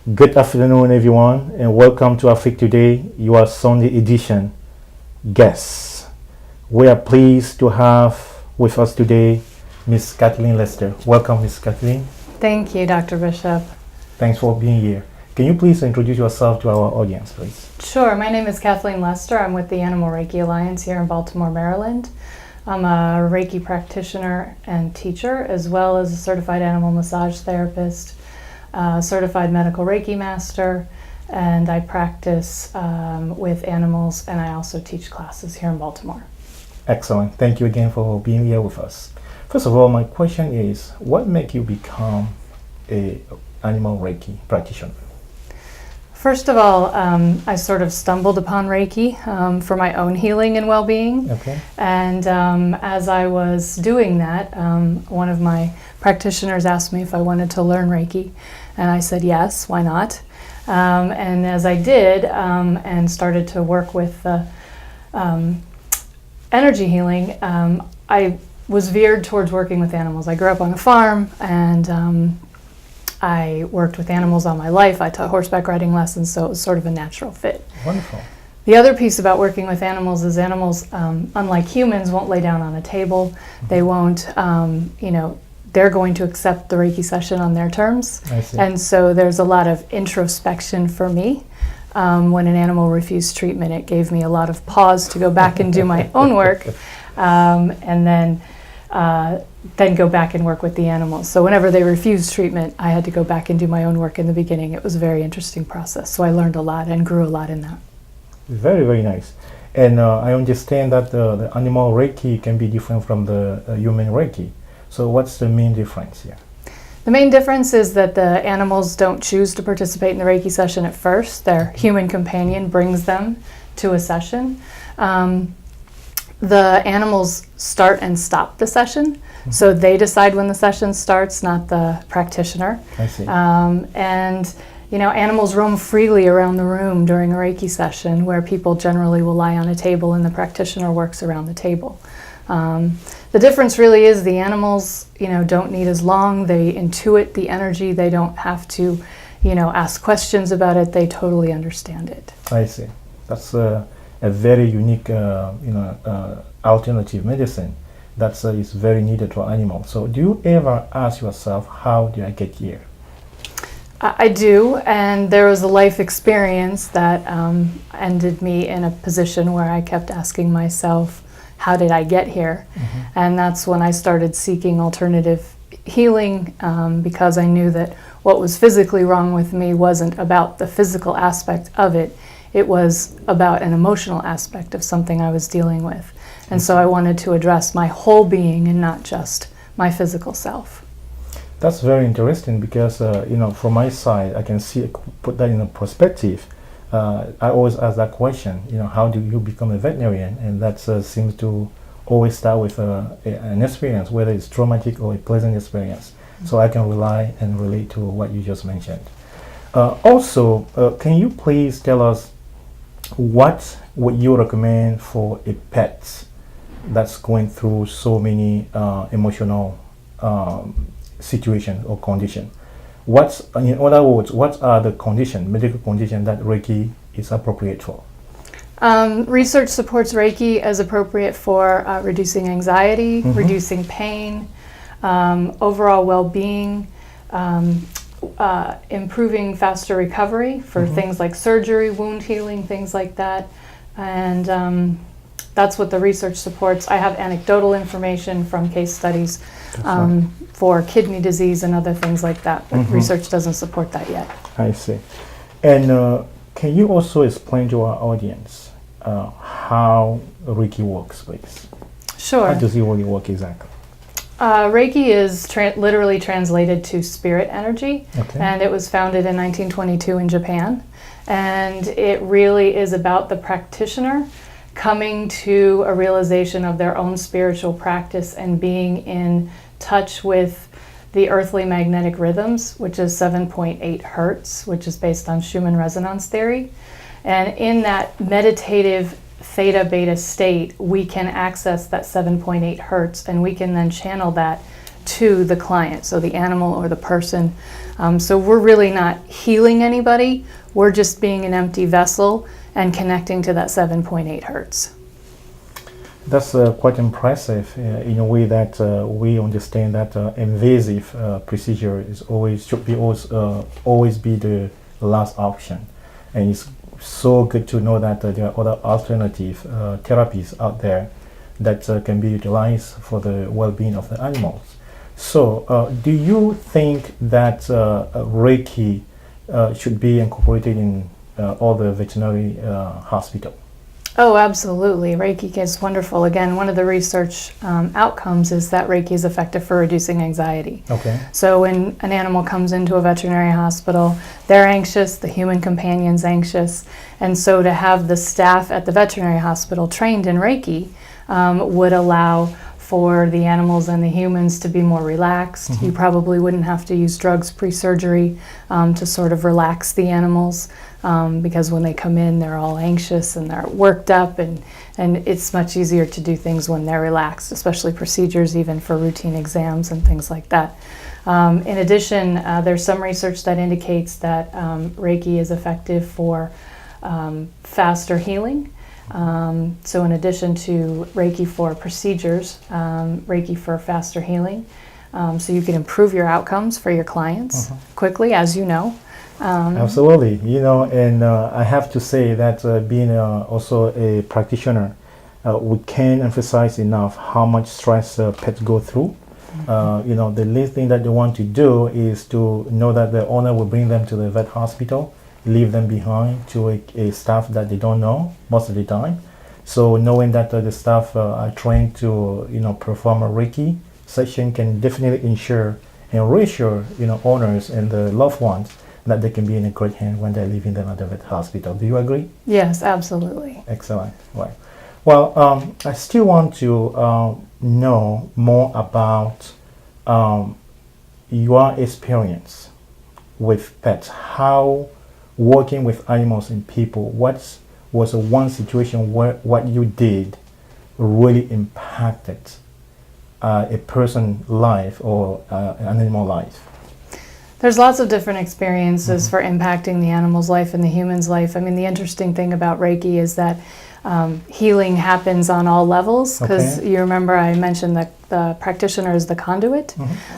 Good afternoon, everyone, and welcome to Afrique Today, your Sunday edition. Guests, we are pleased to have with us today Miss Kathleen Lester. Welcome, Miss Kathleen. Thank you, Dr. Bishop. Thanks for being here. Can you please introduce yourself to our audience, please? Sure. My name is Kathleen Lester. I'm with the Animal Reiki Alliance here in Baltimore, Maryland. I'm a Reiki practitioner and teacher, as well as a certified animal massage therapist, certified medical Reiki master, and I practice with animals, and I also teach classes here in Baltimore. Excellent. Thank you again for being here with us. First of all, my question is, what made you become an animal Reiki practitioner? First of all, I sort of stumbled upon Reiki for my own healing and well-being. Okay. And as I was doing that, one of my practitioners asked me if I wanted to learn Reiki. And I said, yes, why not? And as I did and started to work with energy healing, I was veered towards working with animals. I grew up on a farm, and I worked with animals all my life. I taught horseback riding lessons, so it was sort of a natural fit. Wonderful. The other piece about working with animals is animals, unlike humans, won't lay down on a table. They won't, they're going to accept the Reiki session on their terms. I see. And so there's a lot of introspection for me. When an animal refused treatment, it gave me a lot of pause to go back and do my own work, and then go back and work with the animals. So whenever they refused treatment, I had to go back and do my own work in the beginning. It was a very interesting process. So I learned a lot and grew a lot in that. Very, very nice. And I understand that the animal Reiki can be different from the human Reiki. So what's the main difference here? The main difference is that the animals don't choose to participate in the Reiki session at first. Their human companion brings them to a session. The animals start and stop the session, so they decide when the session starts, not the practitioner. I see. Animals roam freely around the room during a Reiki session, where people generally will lie on a table and the practitioner works around the table. The difference really is the animals, don't need as long. They intuit the energy. They don't have to, ask questions about it. They totally understand it. I see. That's a very unique, alternative medicine that is very needed for animals. So do you ever ask yourself, how did I get here? I do, and there was a life experience that ended me in a position where I kept asking myself, how did I get here? Mm-hmm. And that's when I started seeking alternative healing, because I knew that what was physically wrong with me wasn't about the physical aspect of it. It was about an emotional aspect of something I was dealing with. And so I wanted to address my whole being and not just my physical self. That's very interesting because, from my side, I can put that in a perspective. I always ask that question, how do you become a veterinarian? And that seems to always start with an experience, whether it's traumatic or a pleasant experience. So I can rely and relate to what you just mentioned. Also, can you please tell us what would you recommend for a pet that's going through so many emotional situation or condition? In other words, what are the medical conditions that Reiki is appropriate for? Research supports Reiki as appropriate for reducing anxiety, Mm-hmm. reducing pain, overall well-being, improving faster recovery for Mm-hmm. things like surgery, wound healing, things like that. And that's what the research supports. I have anecdotal information from case studies for kidney disease and other things like that, but Mm-hmm. research doesn't support that yet. I see. And can you also explain to our audience how Reiki works, please? Sure. How does it really work exactly? Reiki is literally translated to spirit energy, Okay. and it was founded in 1922 in Japan. And it really is about the practitioner coming to a realization of their own spiritual practice and being in touch with the earthly magnetic rhythms, which is 7.8 hertz, which is based on Schumann resonance theory. And in that meditative theta beta state, we can access that 7.8 hertz, and we can then channel that to the client, so the animal or the person. So we're really not healing anybody. We're just being an empty vessel and connecting to that 7.8 hertz. That's quite impressive in a way that we understand that invasive procedure is always be the last option, and it's so good to know that there are other alternative therapies out there that can be utilized for the well-being of the animals. So, do you think that Reiki should be incorporated in all the veterinary hospital? Oh, absolutely. Reiki is wonderful. Again, one of the research outcomes is that Reiki is effective for reducing anxiety. Okay. So when an animal comes into a veterinary hospital, they're anxious, the human companion's anxious, and so to have the staff at the veterinary hospital trained in Reiki would allow for the animals and the humans to be more relaxed. Mm-hmm. You probably wouldn't have to use drugs pre-surgery to sort of relax the animals. Because when they come in, they're all anxious and they're worked up, and it's much easier to do things when they're relaxed, especially procedures even for routine exams and things like that. In addition, there's some research that indicates that Reiki is effective for faster healing. So in addition to Reiki for procedures, Reiki for faster healing. So you can improve your outcomes for your clients quickly, as you know. Absolutely, and I have to say that being also a practitioner, we can't emphasize enough how much stress pets go through. The least thing that they want to do is to know that the owner will bring them to the vet hospital, leave them behind to a staff that they don't know most of the time. So knowing that the staff are trained to perform a Reiki session can definitely ensure and reassure owners and the loved ones that they can be in a great hand when they're leaving them at the vet hospital. Do you agree? Yes, absolutely. Excellent. Right. Well, I still want to know more about your experience with pets. How working with animals and people, what was one situation where what you did really impacted a person's life or an animal life? There's lots of different experiences for impacting the animal's life and the human's life. I mean, the interesting thing about Reiki is that healing happens on all levels, because you remember I mentioned that the practitioner is the conduit,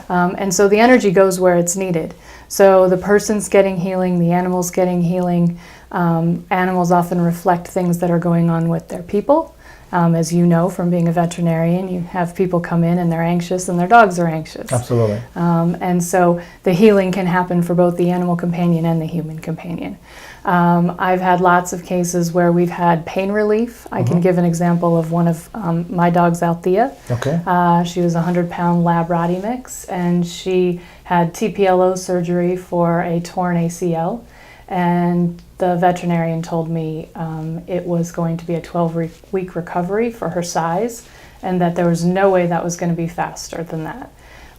and so the energy goes where it's needed. So the person's getting healing, the animal's getting healing. Animals often reflect things that are going on with their people. As you know from being a veterinarian, you have people come in and they're anxious and their dogs are anxious. Absolutely. And so the healing can happen for both the animal companion and the human companion. I've had lots of cases where we've had pain relief. I can give an example of one of my dogs, Althea. Okay. She was a 100-pound lab Rottie mix, and she had TPLO surgery for a torn ACL. And the veterinarian told me it was going to be a 12-week recovery for her size, and that there was no way that was going to be faster than that.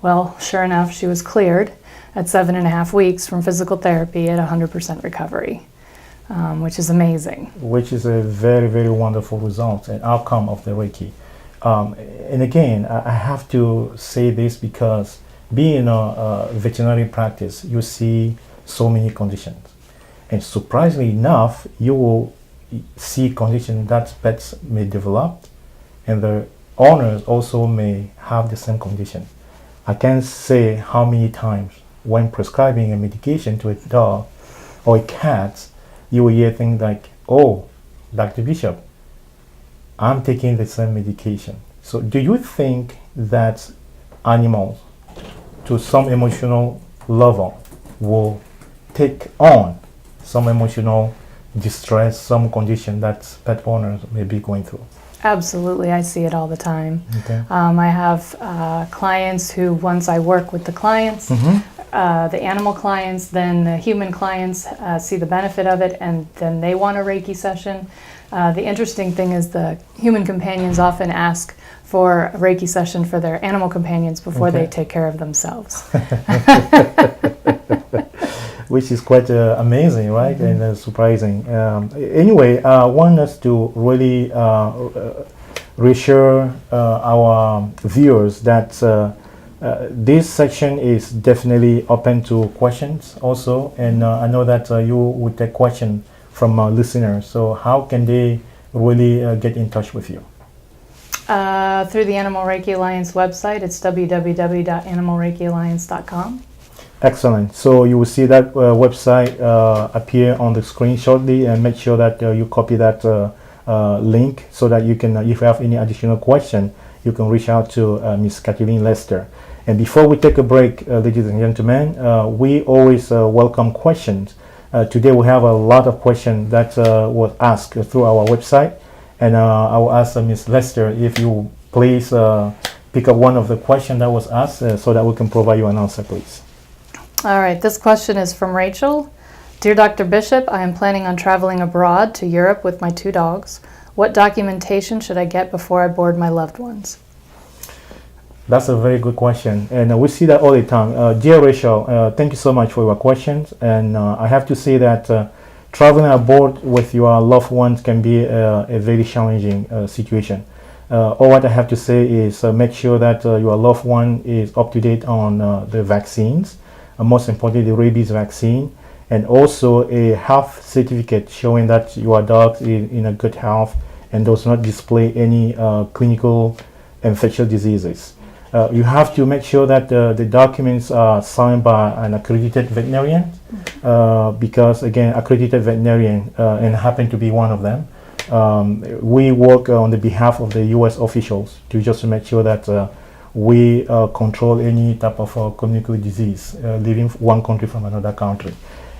Well, sure enough, she was cleared at 7.5 weeks from physical therapy at 100% recovery, which is amazing. Which is a very, very wonderful result and outcome of the Reiki. And again, I have to say this because being in a veterinary practice, you see so many conditions. And surprisingly enough, you will see conditions that pets may develop, and the owners also may have the same condition. I can't say how many times when prescribing a medication to a dog or a cat, you will hear things like, "Oh, Dr. Bishop, I'm taking the same medication." So do you think that animals, to some emotional level, will take on some emotional distress, some condition that pet owners may be going through? Absolutely, I see it all the time. Okay. I have clients who, once I work with the clients, the animal clients, then the human clients see the benefit of it, and then they want a Reiki session. The interesting thing is the human companions often ask for a Reiki session for their animal companions before they take care of themselves. Which is quite amazing, right? And surprising. Anyway, I want us to really reassure our viewers that This section is definitely open to questions also, and I know that you would take questions from our listeners. So how can they really get in touch with you? Through the Animal Reiki Alliance website, it's www.animalreikialliance.com. Excellent. So you will see that website appear on the screen shortly, and make sure that you copy that link so that you can, if you have any additional question, you can reach out to Ms. Kathleen Lester. And before we take a break, ladies and gentlemen, we always welcome questions. Today we have a lot of questions that was asked through our website, and I will ask Ms. Lester if you please pick up one of the questions that was asked so that we can provide you an answer, please. All right, this question is from Rachel. Dear Dr. Bishop, I am planning on traveling abroad to Europe with my 2 dogs. What documentation should I get before I board my loved ones? That's a very good question, and we see that all the time. Dear Rachel, thank you so much for your questions, and I have to say that traveling abroad with your loved ones can be a very challenging situation. All what I have to say is make sure that your loved one is up to date on the vaccines, most importantly the rabies vaccine, and also a health certificate showing that your dog is in a good health and does not display any clinical infectious diseases. You have to make sure that the documents are signed by an accredited veterinarian, because again, accredited veterinarian, and happen to be one of them. We work on the behalf of the U.S. officials to just make sure that we control any type of communicable disease leaving one country from another country.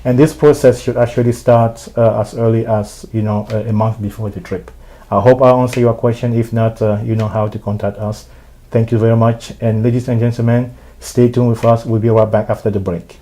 And this process should actually start as early as a month before the trip. I hope I answer your question. If not, you know how to contact us. Thank you very much. And ladies and gentlemen, stay tuned with us. We'll be right back after the break.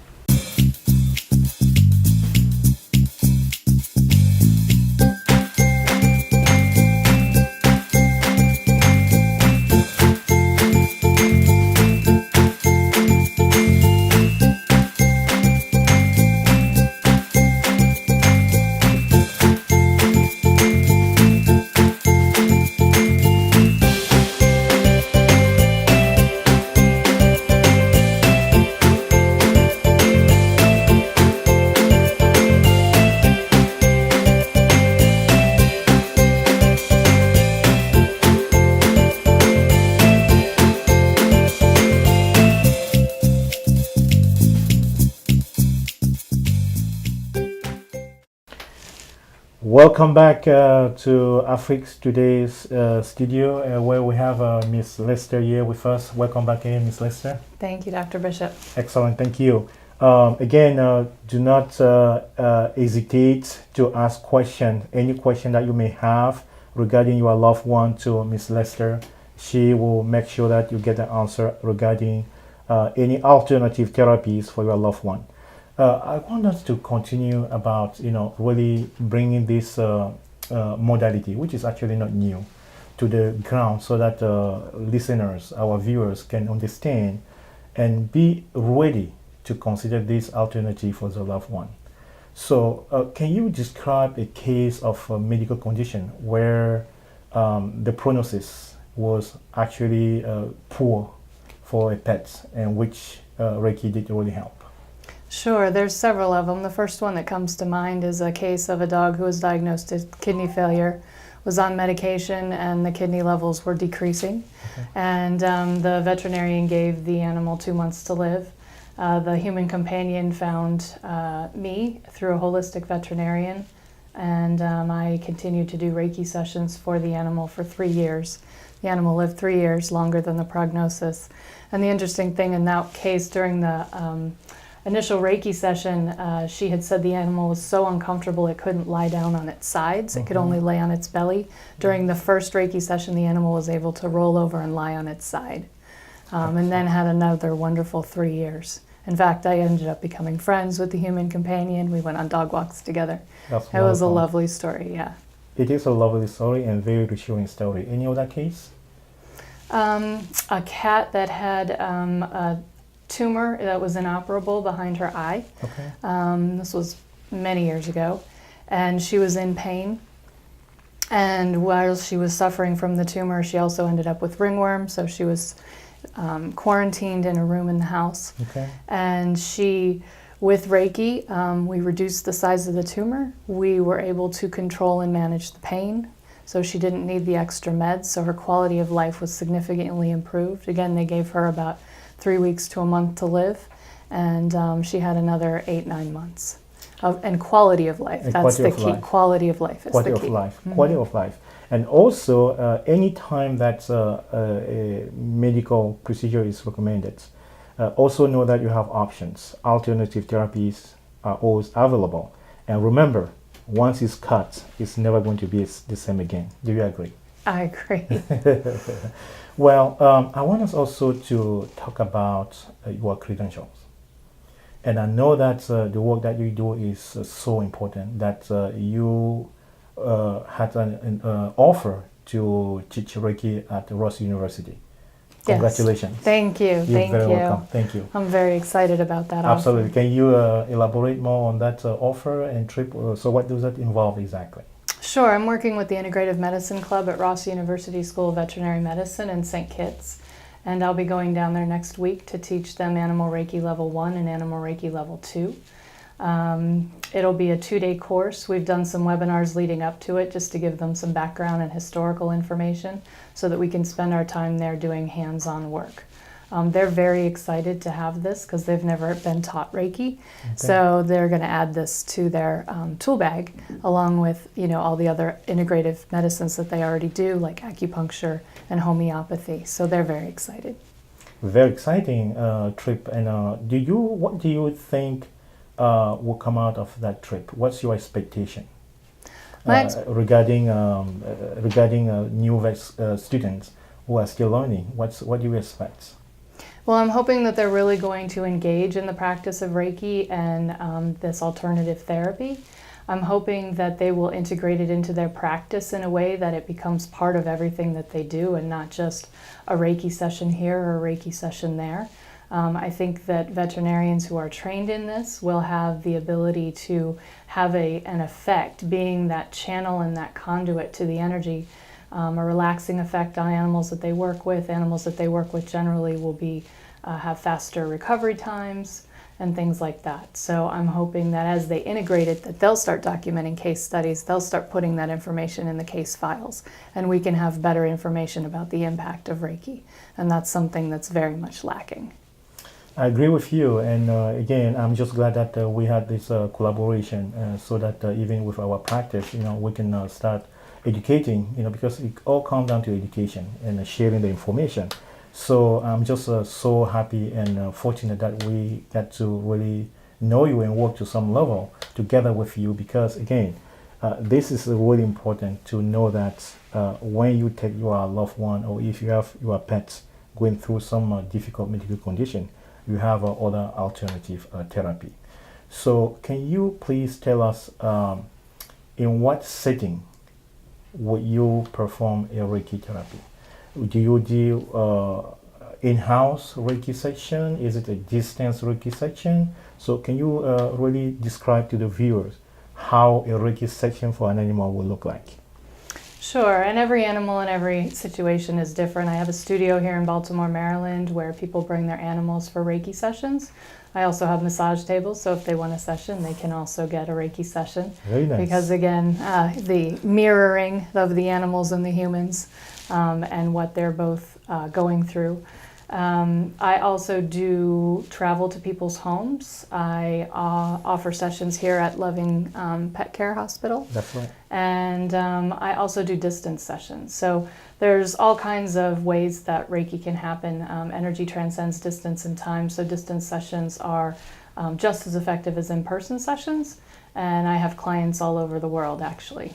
Welcome back to Afrique's Today's studio, where we have Miss Lester here with us. Welcome back again, Miss Lester. Thank you, Dr. Bishop. Excellent, thank you. Again, do not hesitate to ask any question that you may have regarding your loved one to Miss Lester. She will make sure that you get the answer regarding any alternative therapies for your loved one. I want us to continue about, really bringing this modality, which is actually not new, to the ground so that listeners, our viewers, can understand and be ready to consider this alternative for the loved one. So can you describe a case of a medical condition where the prognosis was actually poor for a pet, and which Reiki did really help? Sure, there's several of them. The first one that comes to mind is a case of a dog who was diagnosed with kidney failure, was on medication, and the kidney levels were decreasing. Okay. And the veterinarian gave the animal 2 months to live. The human companion found me through a holistic veterinarian, and I continued to do Reiki sessions for the animal for 3 years. The animal lived 3 years, longer than the prognosis. And the interesting thing in that case, during the initial Reiki session, she had said the animal was so uncomfortable it couldn't lie down on its sides. It could only lay on its belly. During the first Reiki session, the animal was able to roll over and lie on its side, and then had another wonderful 3 years. In fact, I ended up becoming friends with the human companion. We went on dog walks together. It was a lovely story, yeah. It is a lovely story and very reassuring story. Any other case? A cat that had a tumor that was inoperable behind her eye. Okay. This was many years ago, and she was in pain. And while she was suffering from the tumor, she also ended up with ringworm, so she was quarantined in a room in the house. Okay. And with Reiki, we reduced the size of the tumor. We were able to control and manage the pain. So she didn't need the extra meds, so her quality of life was significantly improved. Again, they gave her about 3 weeks to a month to live, and she had another 8-9 months. And quality of life, that's the key. Quality of life is the key. Quality of life. And also, any time that a medical procedure is recommended, also know that you have options. Alternative therapies are always available. And remember, once it's cut, it's never going to be the same again. Do you agree? I agree. Well, I want us also to talk about your credentials. And I know that the work that you do is so important, that you had an offer to teach Reiki at Ross University. Congratulations. Yes. Thank you. You're Thank very you. welcome. Thank you. I'm very excited about that Absolutely. offer. Can you elaborate more on that offer and trip? So what does that involve exactly? Sure. I'm working with the Integrative Medicine Club at Ross University School of Veterinary Medicine in St. Kitts. And I'll be going down there next week to teach them Animal Reiki Level 1 and Animal Reiki Level 2. It'll be a 2-day course. We've done some webinars leading up to it just to give them some background and historical information so that we can spend our time there doing hands-on work. They're very excited to have this because they've never been taught Reiki. Okay. So they're going to add this to their tool bag along with all the other integrative medicines that they already do, like acupuncture and homeopathy. So they're very excited. Very exciting trip. And what do you think will come out of that trip? What's your expectation regarding new students who are still learning? What do you expect? Well, I'm hoping that they're really going to engage in the practice of Reiki and this alternative therapy. I'm hoping that they will integrate it into their practice in a way that it becomes part of everything that they do and not just a Reiki session here or a Reiki session there. I think that veterinarians who are trained in this will have the ability to have an effect, being that channel and that conduit to the energy, a relaxing effect on animals that they work with. Animals that they work with generally will have faster recovery times and things like that. So I'm hoping that as they integrate it, that they'll start documenting case studies, they'll start putting that information in the case files, and we can have better information about the impact of Reiki. And that's something that's very much lacking. I agree with you, and again, I'm just glad that we had this collaboration so that even with our practice, we can start educating, because it all comes down to education and sharing the information. So I'm just so happy and fortunate that we get to really know you and work to some level together with you, because again, this is really important to know that when you take your loved one, or if you have your pets going through some difficult medical condition, you have other alternative therapy. So can you please tell us in what setting would you perform a Reiki therapy? Do you do in-house Reiki section? Is it a distance Reiki section? So can you really describe to the viewers how a Reiki section for an animal will look like? Sure, and every animal and every situation is different. I have a studio here in Baltimore, Maryland, where people bring their animals for Reiki sessions. I also have massage tables, so if they want a session, they can also get a Reiki session. Very nice. Because again, the mirroring of the animals and the humans and what they're both going through. I also do travel to people's homes. I offer sessions here at Loving Pet Care Hospital. That's right. And I also do distance sessions. So there's all kinds of ways that Reiki can happen. Energy transcends distance and time, so distance sessions are just as effective as in-person sessions. And I have clients all over the world, actually.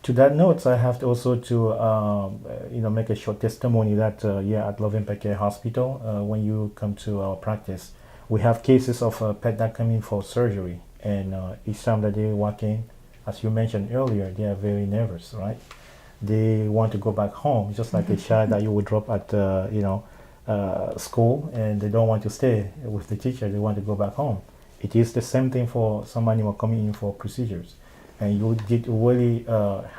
To that note, I have to also to make a short testimony that at Loving Pet Care Hospital, when you come to our practice, we have cases of pet that come in for surgery, and each time that they walk in, as you mentioned earlier, they are very nervous, right? They want to go back home, just like a child that you would drop at school, and they don't want to stay with the teacher. They want to go back home. It is the same thing for some animal coming in for procedures. And you did really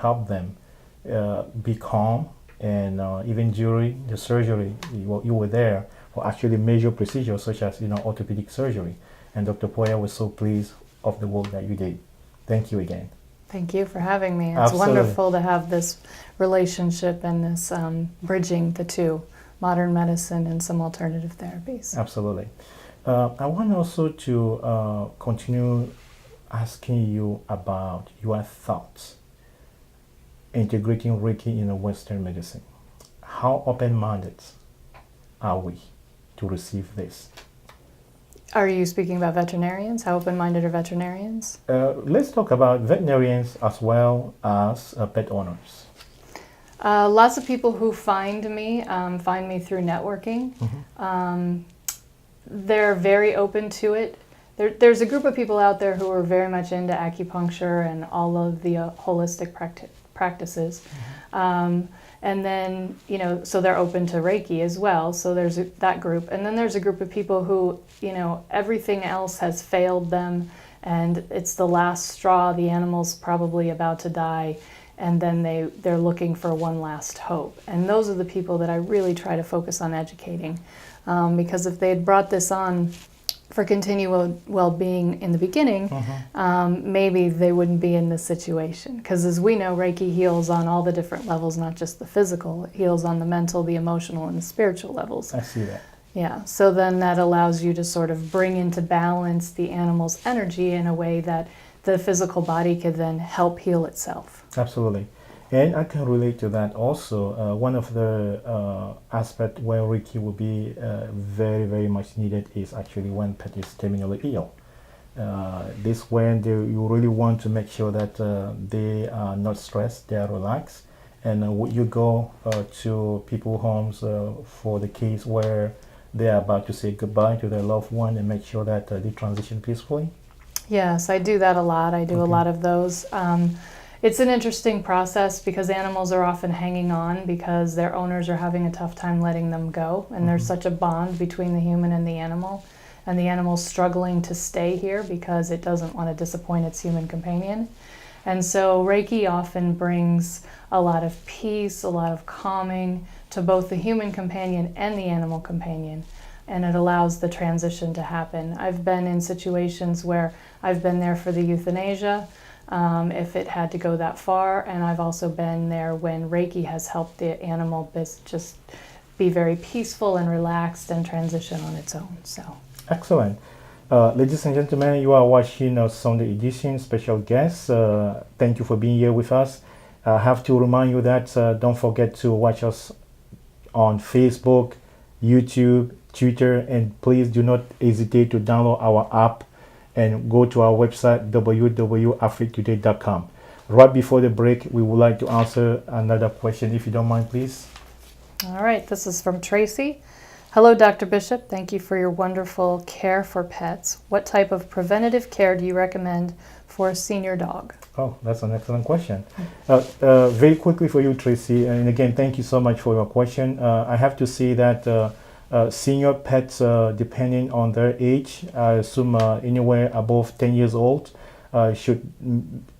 help them be calm and even during the surgery, you were there for actually major procedures such as orthopedic surgery. And Dr. Poya was so pleased of the work that you did. Thank you again. Thank you for having me. It's Absolutely. wonderful to have this relationship and this bridging the two, modern medicine and some alternative therapies. Absolutely. I want also to continue asking you about your thoughts integrating Reiki in a Western medicine. How open-minded are we to receive this? Are you speaking about veterinarians? How open-minded are veterinarians? Let's talk about veterinarians as well as pet owners. Lots of people who find me through networking. They're very open to it. There's a group of people out there who are very much into acupuncture and all of the holistic practices. And then, so they're open to Reiki as well. So there's that group. And then there's a group of people who, everything else has failed them and it's the last straw. The animal's probably about to die. And then they're looking for one last hope. And those are the people that I really try to focus on educating. Because if they had brought this on for continual well-being in the beginning, maybe they wouldn't be in this situation. Because as we know, Reiki heals on all the different levels, not just the physical. It heals on the mental, the emotional, and the spiritual levels. I see that. Yeah, so then that allows you to sort of bring into balance the animal's energy in a way that the physical body could then help heal itself. Absolutely. And I can relate to that also. One of the aspects where Reiki will be very, very much needed is actually when pet is terminally ill. This when you really want to make sure that they are not stressed, they are relaxed. And would you go to people's homes for the case where they are about to say goodbye to their loved one and make sure that they transition peacefully? Yes, I do that a lot. I do a lot of those. It's an interesting process because animals are often hanging on because their owners are having a tough time letting them go. And there's such a bond between the human and the animal's struggling to stay here because it doesn't want to disappoint its human companion. And so Reiki often brings a lot of peace, a lot of calming to both the human companion and the animal companion. And it allows the transition to happen. I've been in situations where I've been there for the euthanasia, if it had to go that far, and I've also been there when Reiki has helped the animal just be very peaceful and relaxed and transition on its own. So excellent. Ladies and gentlemen, you are watching a Sunday edition special guest. Thank you for being here with us. I have to remind you that don't forget to watch us on Facebook, YouTube, Twitter, and please do not hesitate to download our app and go to our website www.africtoday.com. Right before the break, we would like to answer another question, if you don't mind, please. All right, this is from Tracy. Hello, Dr. Bishop. Thank you for your wonderful care for pets. What type of preventative care do you recommend for a senior dog? Oh, that's an excellent question. Very quickly for you, Tracy, and again, thank you so much for your question. I have to say that senior pets, depending on their age, I assume anywhere above 10 years old, should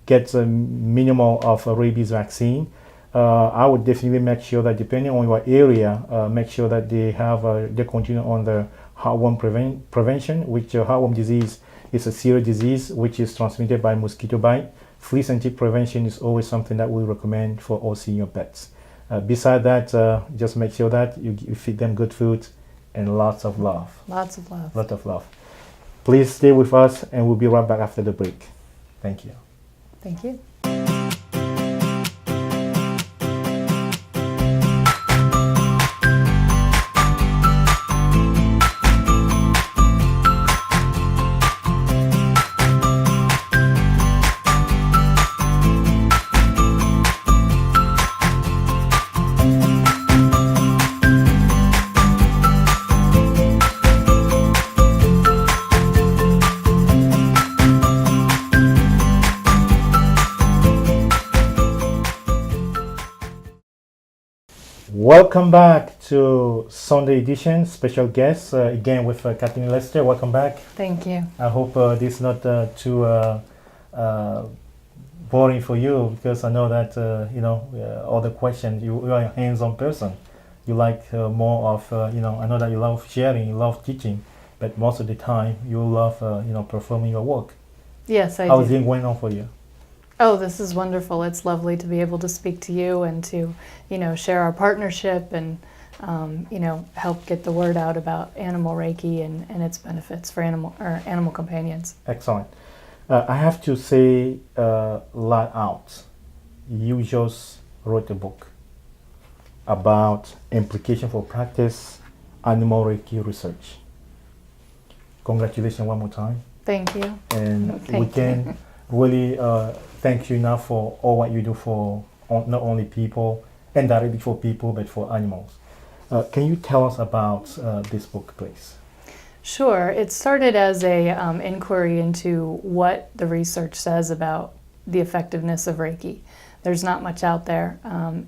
get a minimum of a rabies vaccine. I would definitely make sure that depending on your area, make sure that they continue on the heartworm prevention, which heartworm disease is a serious disease which is transmitted by mosquito bite. Flea and tick prevention is always something that we recommend for all senior pets. Besides that, just make sure that you feed them good food and lots of love. Lots of love. Lots of love. Please stay with us and we'll be right back after the break. Thank you. Thank you. Welcome back to Sunday edition, special guest, again with Kathleen Lester. Welcome back. Thank you. I hope this is not too boring for you because I know that all the questions you are a hands-on person. You like more of I know that you love sharing, you love teaching, but most of the time you love performing your work. Yes, I How do. is it going on for you? Oh, this is wonderful. It's lovely to be able to speak to you and to, share our partnership and, help get the word out about animal Reiki and its benefits for animal companions. Excellent. I have to say loud out. You just wrote a book about implication for practice animal Reiki research. Congratulations one more time. Thank you. And Thank we can really thank you now for all what you do for not only people and directly for people but for animals. Can you tell us about this book, please? Sure. It started as a inquiry into what the research says about the effectiveness of Reiki. There's not much out there.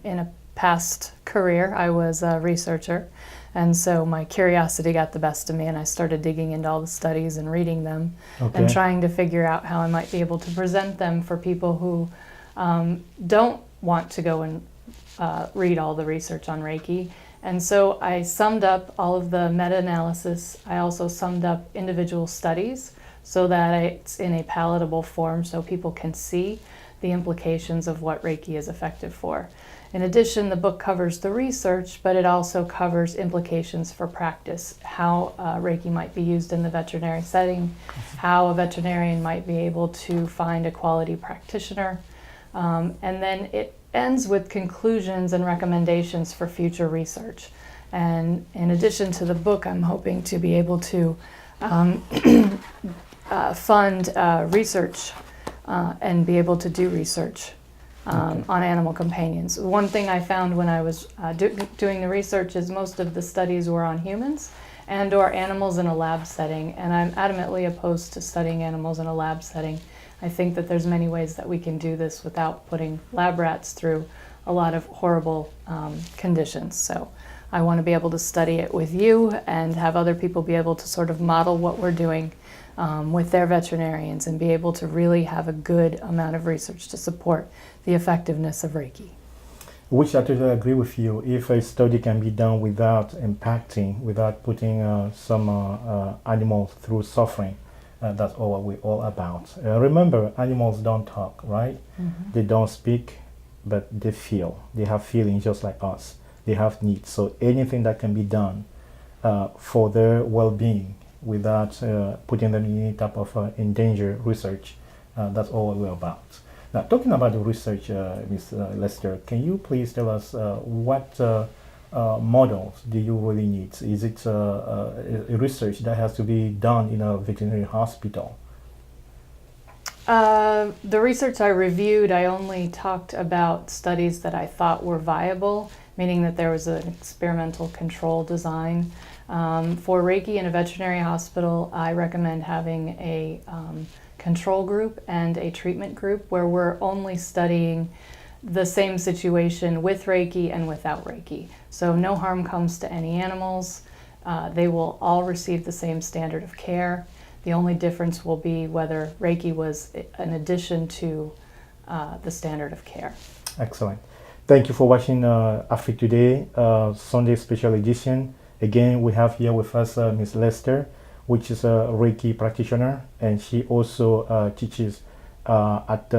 In a past career, I was a researcher, and so my curiosity got the best of me, and I started digging into all the studies and reading them and trying to figure out how I might be able to present them for people who don't want to go and read all the research on Reiki. And so I summed up all of the meta-analysis. I also summed up individual studies so that it's in a palatable form so people can see the implications of what Reiki is effective for. In addition, the book covers the research, but it also covers implications for practice, how Reiki might be used in the veterinary setting, how a veterinarian might be able to find a quality practitioner, and then it ends with conclusions and recommendations for future research. And in addition to the book, I'm hoping to be able to fund research and be able to do research on animal companions. One thing I found when I was doing the research is most of the studies were on humans and or animals in a lab setting, and I'm adamantly opposed to studying animals in a lab setting. I think that there's many ways that we can do this without putting lab rats through a lot of horrible conditions. So I want to be able to study it with you and have other people be able to sort of model what we're doing with their veterinarians and be able to really have a good amount of research to support the effectiveness of Reiki. Which I totally agree with you. If a study can be done without impacting, without putting some animals through suffering, that's all we're all about. Remember, animals don't talk, right? Mm-hmm. They don't speak, but they feel. They have feelings just like us. They have needs. So anything that can be done for their well-being without putting them in any type of endangered research, that's all we're about. Now, talking about the research, Ms. Lester, can you please tell us what models do you really need? Is it a research that has to be done in a veterinary hospital? The research I reviewed, I only talked about studies that I thought were viable, meaning that there was an experimental control design. For Reiki in a veterinary hospital, I recommend having a control group and a treatment group where we're only studying the same situation with Reiki and without Reiki. So no harm comes to any animals. They will all receive the same standard of care. The only difference will be whether Reiki was an addition to the standard of care. Excellent. Thank you for watching Afrique Today, Sunday special edition. Again, we have here with us Ms. Lester, which is a Reiki practitioner, and she also teaches at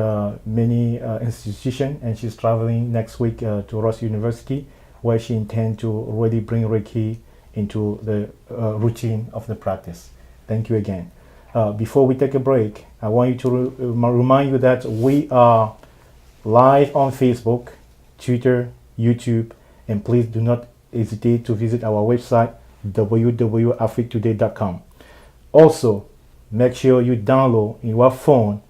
many institutions, and she's traveling next week to Ross University, where she intends to really bring Reiki into the routine of the practice. Thank you again. Before we take a break, I want you to remind you that we are live on Facebook, Twitter, YouTube, and please do not hesitate to visit our website www.afriquetoday.com. Also, make sure you download in your phone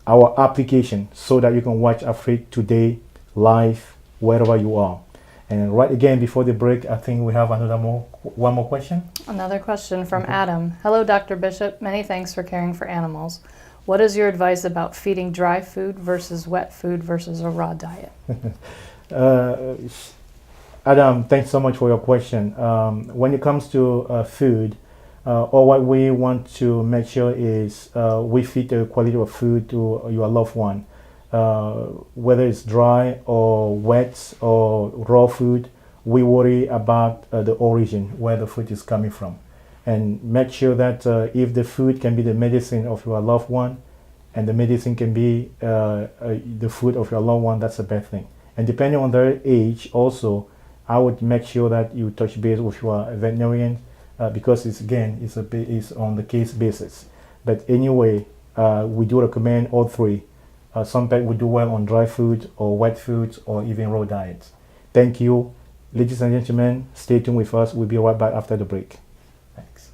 our application so that you can watch Afrique Today live wherever you are. And right again, before the break, I think we have one more question. Another question from Adam. Hello, Dr. Bishop. Many thanks for caring for animals. What is your advice about feeding dry food versus wet food versus a raw diet? Adam, thanks so much for your question. When it comes to food, or what we want to make sure is we feed the quality of food to your loved one. whether it's dry or wet or raw food, we worry about the origin, where the food is coming from. And make sure that if the food can be the medicine of your loved one, and the medicine can be the food of your loved one, that's a bad thing. And depending on their age also, I would make sure that you touch base with your veterinarian because it's on the case basis. But anyway, we do recommend all three. Some pets would do well on dry food or wet foods or even raw diets. Thank you. Ladies and gentlemen, stay tuned with us. We'll be right back after the break. Thanks.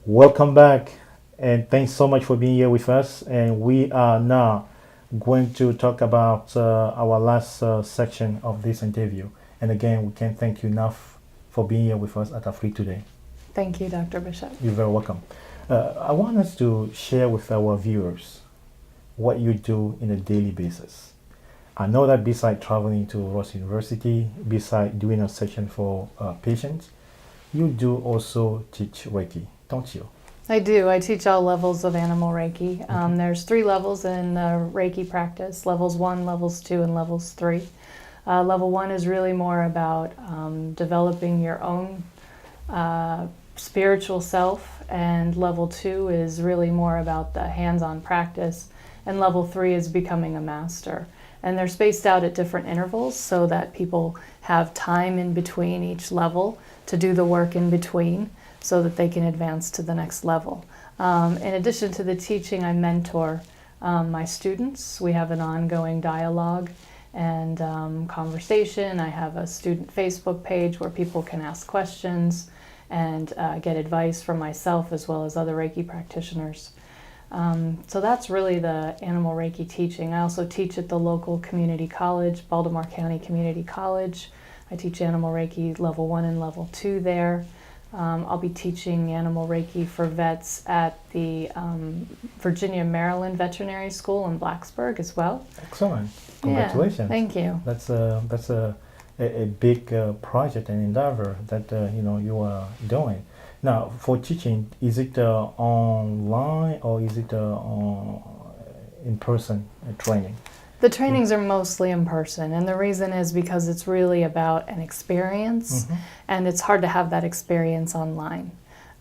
Welcome back, and thanks so much for being here with us. And we are now going to talk about our last section of this interview. And again, we can't thank you enough for being here with us at Afri today. Thank you, Dr. Bishop. You're very welcome. I want us to share with our viewers what you do in a daily basis. I know that beside traveling to Ross University, beside doing a session for patients, you do also teach Reiki, don't you? I do. I teach all levels of animal Reiki. There's 3 levels in Reiki practice, levels 1, levels 2, and levels 3. Level 1 is really more about developing your own spiritual self, and level 2 is really more about the hands-on practice, and level 3 is becoming a master. And they're spaced out at different intervals so that people have time in between each level to do the work in between, so that they can advance to the next level. In addition to the teaching, I mentor my students. We have an ongoing dialogue and conversation. I have a student Facebook page where people can ask questions and get advice from myself as well as other Reiki practitioners. So that's really the animal Reiki teaching. I also teach at the local community college, Baltimore County Community College. I teach animal Reiki level 1 and level 2 there. I'll be teaching animal Reiki for vets at the Virginia, Maryland Veterinary School in Blacksburg as well. Excellent. Congratulations. Yeah, thank you. That's a big project and endeavor that you are doing. Now, for teaching, is it online or is it in-person training? The trainings are mostly in person, and the reason is because it's really about an experience, and it's hard to have that experience online.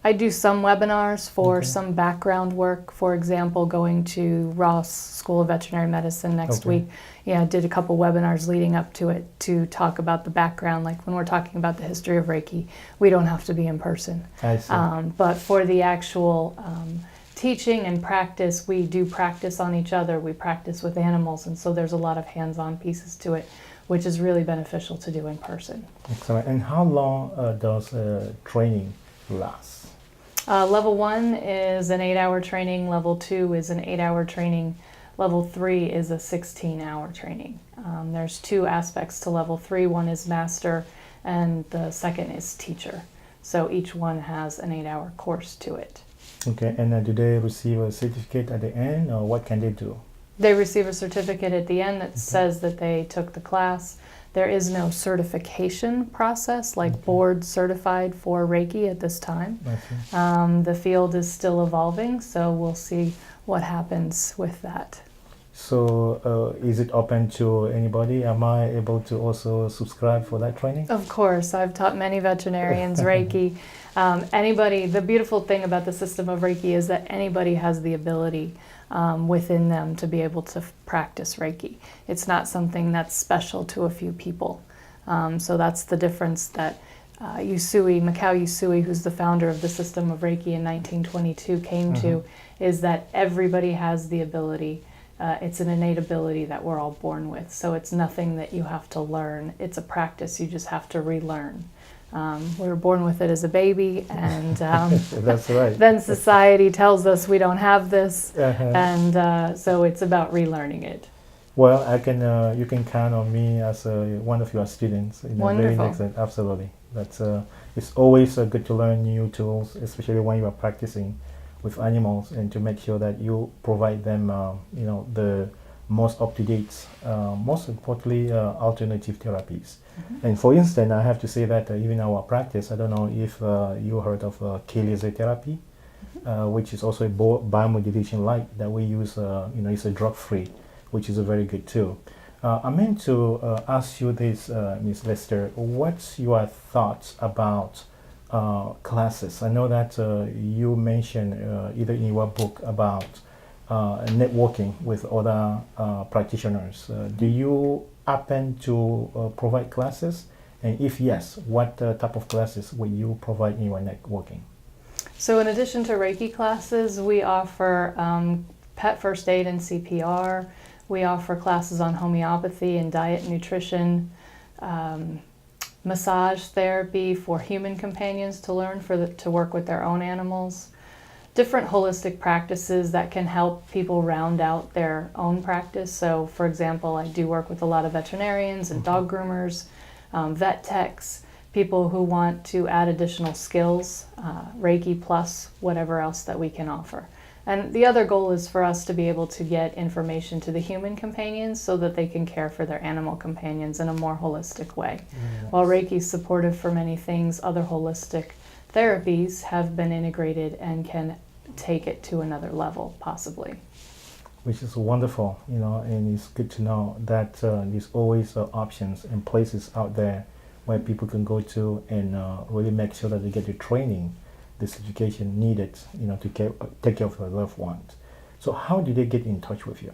I do some webinars for some background work, for example, going to Ross School of Veterinary Medicine next week. Yeah, I did a couple webinars leading up to it to talk about the background, like when we're talking about the history of Reiki, we don't have to be in person. I see. But for the actual teaching and practice, we do practice on each other, we practice with animals, and so there's a lot of hands-on pieces to it, which is really beneficial to do in person. Excellent. And how long does training last? Level 1 is an 8-hour training, level 2 is an 8-hour training, level 3 is a 16-hour training. There's 2 aspects to level 3, one is master and the second is teacher. So each one has an 8-hour course to it. Okay, and do they receive a certificate at the end, or what can they do? They receive a certificate at the end that says that they took the class. There is no certification process like board certified for Reiki at this time. The field is still evolving, so we'll see what happens with that. So is it open to anybody? Am I able to also subscribe for that training? Of course, I've taught many veterinarians Reiki. Anybody, the beautiful thing about the system of Reiki is that anybody has the ability within them to be able to practice Reiki. It's not something that's special to a few people. So that's the difference that Mikao Usui, who's the founder of the system of Reiki in 1922, came to, is that everybody has the ability. It's an innate ability that we're all born with. So it's nothing that you have to learn. It's a practice you just have to relearn. We were born with it as a baby, and That's right. then society tells us we don't have this, Uh-huh. and so it's about relearning it. Well, I can. You can count on me as one of your students. In the very Wonderful. next, absolutely. That's. It's always good to learn new tools, especially when you are practicing with animals, and to make sure that you provide them, the most up to date, most importantly, alternative therapies. And for instance, I have to say that even our practice, I don't know if you heard of laser therapy, which is also a biomodulation light that we use. It's a drug free, which is a very good tool. I meant to ask you this, Ms. Lester. What's your thoughts about classes? I know that you mentioned either in your book about networking with other practitioners. Do you happen to provide classes? And if yes, what type of classes will you provide in your networking? So in addition to Reiki classes, we offer pet first aid and CPR. We offer classes on homeopathy and diet and nutrition, massage therapy for human companions to learn to work with their own animals, different holistic practices that can help people round out their own practice. So for example, I do work with a lot of veterinarians and dog groomers, vet techs, people who want to add additional skills, Reiki plus whatever else that we can offer. And the other goal is for us to be able to get information to the human companions so that they can care for their animal companions in a more holistic way. Yes. While Reiki is supportive for many things, other holistic therapies have been integrated and can take it to another level, possibly. Which is wonderful, and it's good to know that there's always options and places out there where people can go to and really make sure that they get the training, this education needed, to take care of their loved ones. So how do they get in touch with you?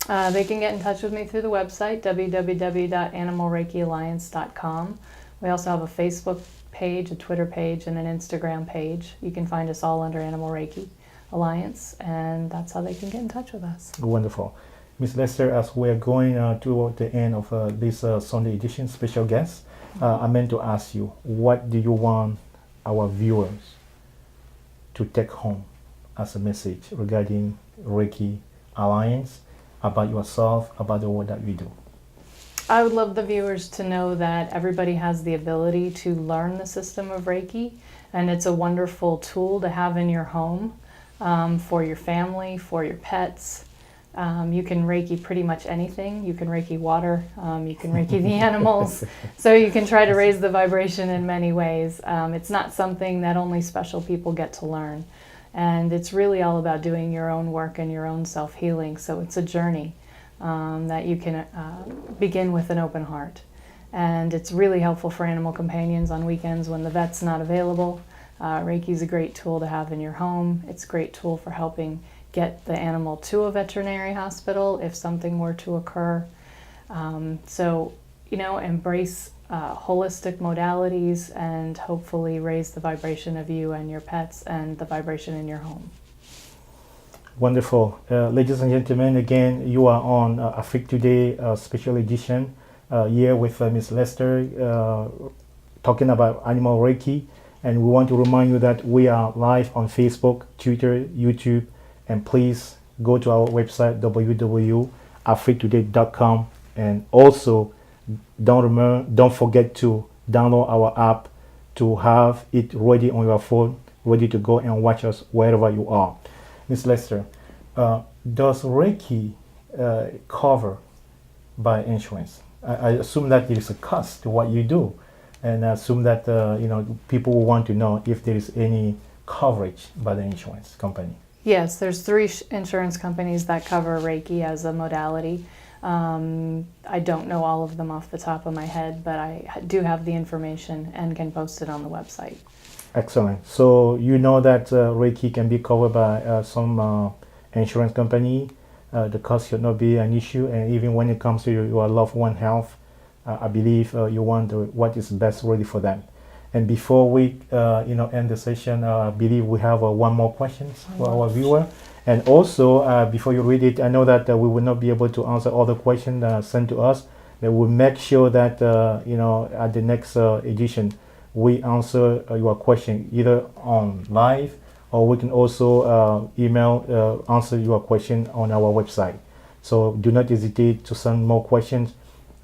They can get in touch with me through the website, www.animalreikialliance.com. We also have a Facebook page, a Twitter page, and an Instagram page. You can find us all under Animal Reiki Alliance, and that's how they can get in touch with us. Wonderful. Ms. Lester, as we're going toward the end of this Sunday edition special guest, I meant to ask you, what do you want our viewers to take home as a message regarding Reiki Alliance, about yourself, about the work that you do? I would love the viewers to know that everybody has the ability to learn the system of Reiki, and it's a wonderful tool to have in your home for your family, for your pets. You can Reiki pretty much anything. You can Reiki water, you can Reiki the animals, so you can try to raise the vibration in many ways. It's not something that only special people get to learn, and it's really all about doing your own work and your own self-healing, so it's a journey that you can begin with an open heart. And it's really helpful for animal companions on weekends when the vet's not available. Reiki is a great tool to have in your home. It's a great tool for helping get the animal to a veterinary hospital if something were to occur. Embrace holistic modalities and hopefully raise the vibration of you and your pets and the vibration in your home. Wonderful. Ladies and gentlemen, again, you are on Afrique Today special edition here with Ms. Lester talking about Animal Reiki. And we want to remind you that we are live on Facebook, Twitter, YouTube, and please go to our website, www.afriquetoday.com, and also don't forget to download our app to have it ready on your phone, ready to go and watch us wherever you are. Ms. Lester, does Reiki cover by insurance? I assume that there is a cost to what you do, and I assume that people will want to know if there is any coverage by the insurance company. Yes, there's 3 insurance companies that cover Reiki as a modality. I don't know all of them off the top of my head, but I do have the information and can post it on the website. Excellent. So you know that Reiki can be covered by some insurance company. The cost should not be an issue, and even when it comes to your loved one health, I believe you want what is best ready for them. And before we end the session, I believe we have one more question for our viewer. And also, before you read it, I know that we will not be able to answer all the questions sent to us, but we'll make sure that at the next edition, we answer your question either on live, or we can also email answer your question on our website. So do not hesitate to send more questions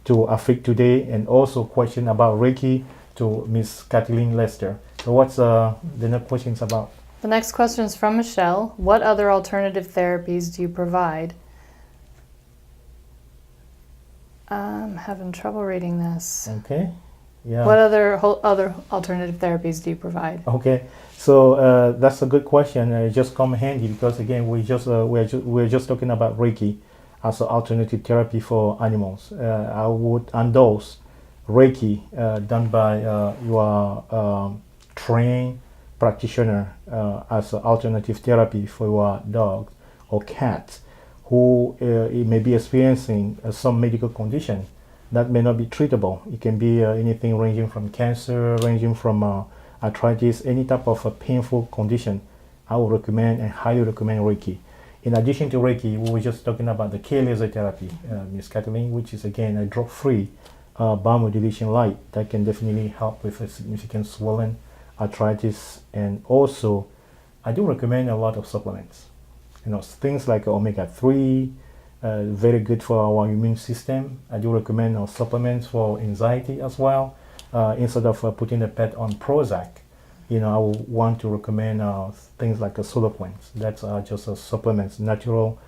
to Afrique Today, and also question about Reiki to Miss Kathleen Lester. So what's the next questions about? The next question is from Michelle. What other alternative therapies do you provide? I'm having trouble reading this. Okay. Yeah. What other alternative therapies do you provide? Okay. So that's a good question. It just come handy because again we're just talking about Reiki as an alternative therapy for animals. I would endorse Reiki done by your trained practitioner as an alternative therapy for your dog or cat who may be experiencing some medical condition that may not be treatable. It can be anything ranging from cancer, ranging from arthritis, any type of a painful condition. I would recommend and highly recommend Reiki. In addition to Reiki, we were just talking about the K-laser therapy, Ms. Kathleen, which is again a drop-free biomodulation light that can definitely help with a significant swelling, arthritis, and also I do recommend a lot of supplements. Things like omega-3, very good for our immune system. I do recommend supplements for anxiety as well. Instead of putting the pet on Prozac, I would want to recommend things like solar plants. That's just supplements, natural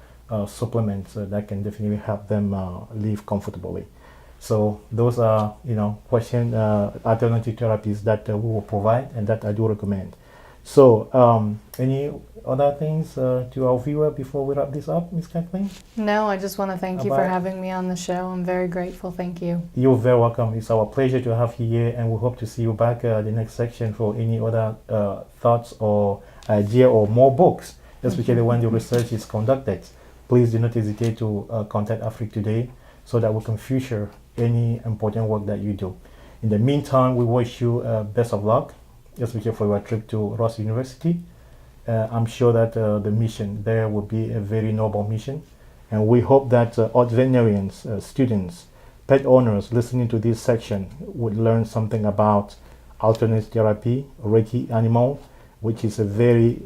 supplements that can definitely help them live comfortably. So those are, alternative therapies that we will provide and that I do recommend. So any other things to our viewer before we wrap this up, Ms. Kathleen? No, I just want to thank you for having me on the show. I'm very grateful. Thank you. You're very welcome. It's our pleasure to have you here, and we hope to see you back the next section for any other thoughts or idea or more books, especially when the research is conducted. Please do not hesitate to contact Afrique Today so that we can feature any important work that you do. In the meantime, we wish you best of luck, especially for your trip to Ross University. I'm sure that the mission there will be a very noble mission, and we hope that all veterinarians, students, pet owners listening to this section would learn something about alternate therapy, Reiki animal, which is a very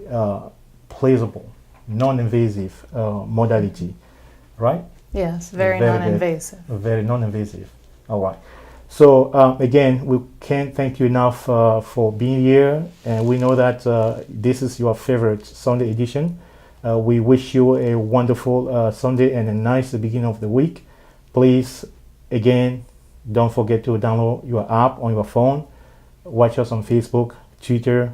plausible, non-invasive modality, right? Yes, very non-invasive. Very non-invasive. All right. So again, we can't thank you enough for being here, and we know that this is your favorite Sunday edition. We wish you a wonderful Sunday and a nice beginning of the week. Please, again, don't forget to download your app on your phone. Watch us on Facebook, Twitter,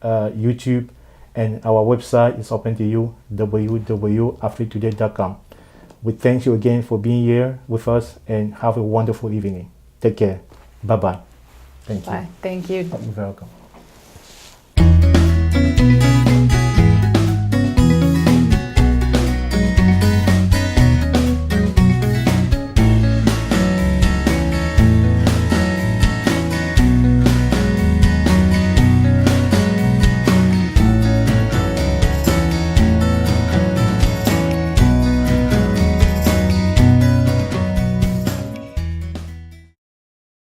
YouTube, and our website is open to you, www.afriquetoday.com. We thank you again for being here with us, and have a wonderful evening. Take care. Bye-bye. Thank you. Bye. Thank you. You're welcome.